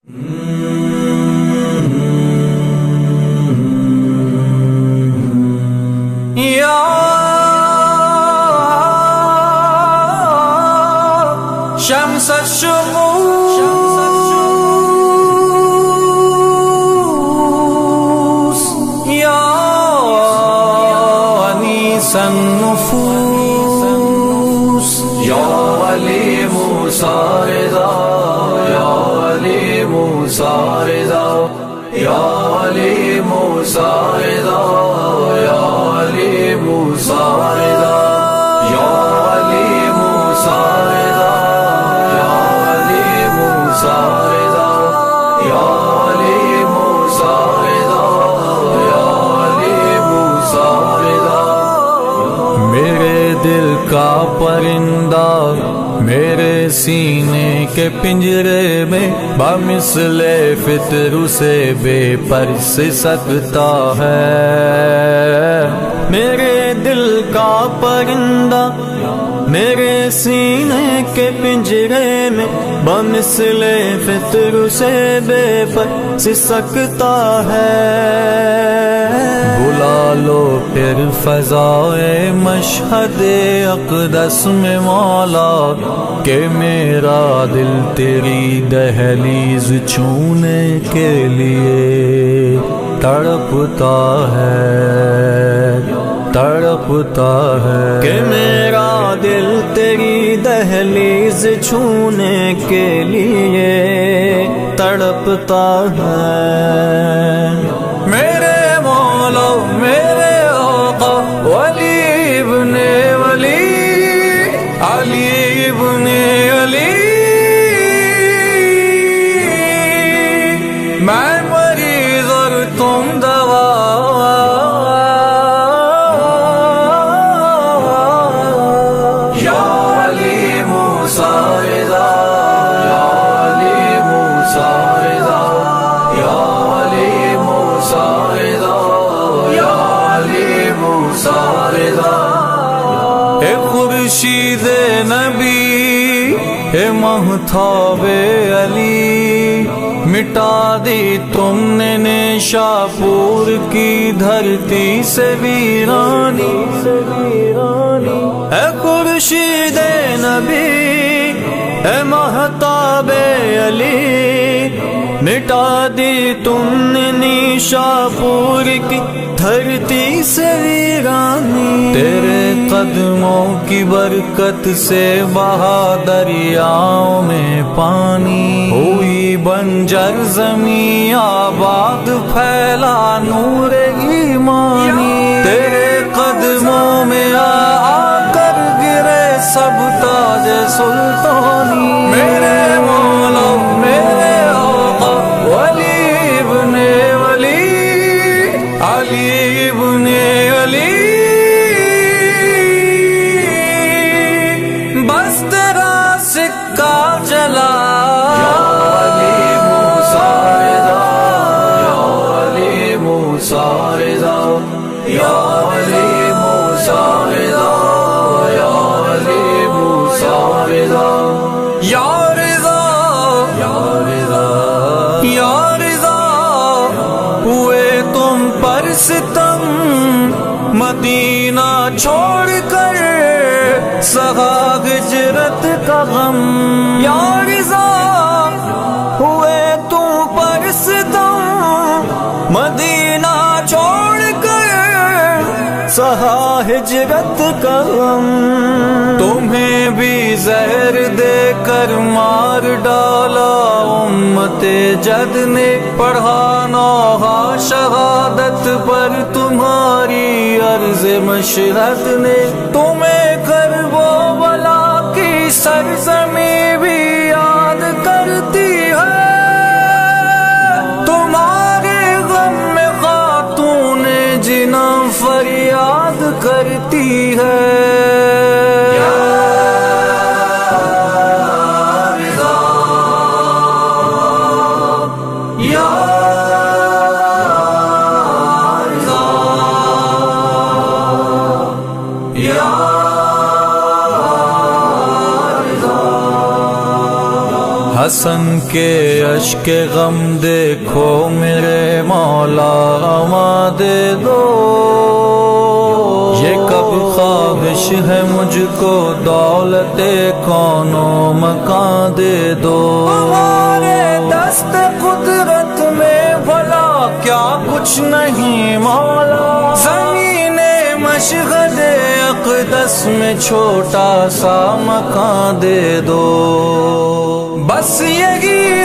یا شمس الشموس یا انیس النفوس یا ولی موسیٰ رضا یا ولی موسیٰ رضا یا ولی موسیٰ رضا یا ولی موسیٰ رضا یا ولی موسیٰ رضا یا ولی موسیٰ رضا یا ولی موسیٰ رضا یا ولی موسیٰ رضا. میرے دل کا پرندہ میرے سینے کے پنجرے میں بمثل فطر سے بے پر سے سکتا ہے. میرے دل کا پرندہ میرے سینے کے پنجرے میں بمثل فطر سے بے پر سے سکتا ہے. بلا لو پھر فضائے مشہد اقدس میں مولا کہ میرا دل تیری دہلیز چھونے کے لیے تڑپتا ہے تڑپتا ہے. کہ میرا دل تیری دہلیز چھونے کے لیے تڑپتا ہے. میرے مولا میرے آقا ولی ابن ولی علی ابن علی میں مریض اور تم دوا. یا ولی موسیٰ رضا یا ولی موسیٰ رضا یا ولی موسیٰ رضا یا ولی موسیٰ رضا. اے خورشید نبی اے مہتاب علی مٹا دی تم نے نیشاپور کی دھرتی سے ویرانی. اے خورشید نبی اے مہتاب علی مٹا دی تم نے نیشاپور کی دھرتی سے ویرانی. تیرے قدموں کی برکت سے بہا دریاؤں میں پانی ہوئی بنجر زمین آباد پھیلا نور ایمانی. تیرے قدموں میں آ کر گرے سب تاج سلطانی. میرے مولا میرے آقا ولی ابن ولی علی ابن علی بس تیرا سکہ چلا. یا ولی موسیٰ رضا یا ولی موسیٰ رضا یا ولی موسیٰ رضا یا ولی موسیٰ رضا. یا رضا یا رضا یا رضا ہوئے تم پر ستم مدینہ چھوڑ کر سہا ہجرت کا غم. یا رضا ہوئے تم پر ستم مدینہ چھوڑ کر سہا ہجرت کا غم. تمہیں بھی زہر دے کر مار ڈالا امت جد نے پڑھا نوحہ شہادت پر تمہاری عرض مشہد نے. تمہیں کرب و بلا کی سرزمین بھی یاد کرتی ہے. تمہارے غم میں خاتون جنا فریاد کرتی ہے. حسن کے اشک غم دیکھو میرے مولا اما دے دو، یہ کب خواہش ہے مجھ کو دولت کون و مکان دے دو۔ ہمارے دست قدرت میں بھلا کیا کچھ نہیں مولا، زمین مشہد اقدس میں چھوٹا سا مکان دے دو، بس یہی